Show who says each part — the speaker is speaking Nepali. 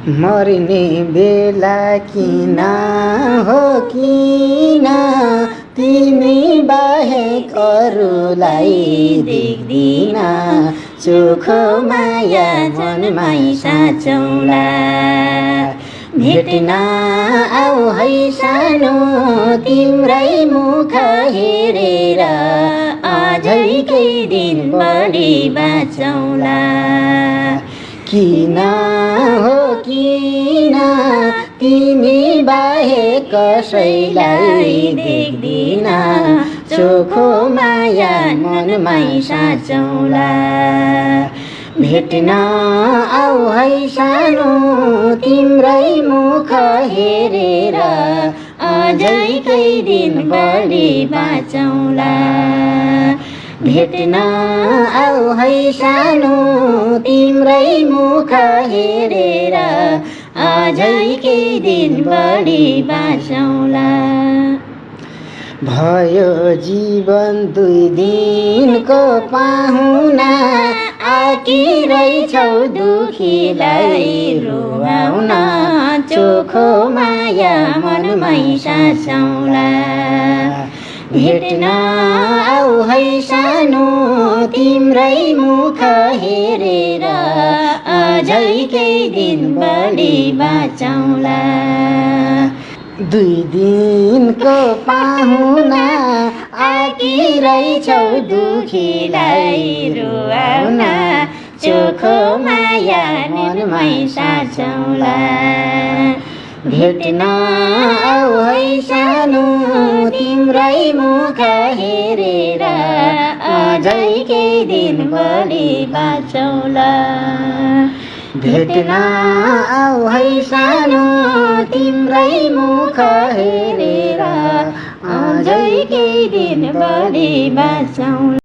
Speaker 1: मर्ने बेला किन हो किन तिमी बाहेक अरूलाई देख्दिन चोखो माया मनमै साँचौला भेट्न आऊ है सानो तिम्रै मुख हेरेर अझै केही दिन बढी बाँचौला किन हो किन तिमी बाहेक कसैलाई देख्दिन चोखो माया मनमै साँचौला भेट्न आऊ है सानो तिम्रै मुख हेरेर अझै केही दिन बढी बाँचौला भेट्न आऊ है सानो तिम्रै मुख हेरेर अझै केही दिन बढी बाँचौला भयो जीवन 2 दिनको पाहुना आकिरहेछौ दुखीलाई रुवाउन चोखो माया मनमै साँचौला भेट्न आऊ है सानो तिम्रै मुख हेरेर अझै केही दिन बढी बाँचौला 2 दिनको पाहुना आकिरहेछौ दुखीलाई रुवाउन चोखो माया मनमै साँचौला भेट्न आऊ है सानो तिम्रै मुख हेरेर अझै केही दिन बढी बाँचौला भेट्न आऊ है सानो तिम्रै मुख हेरेर अझै केही दिन बढी बाँचौला।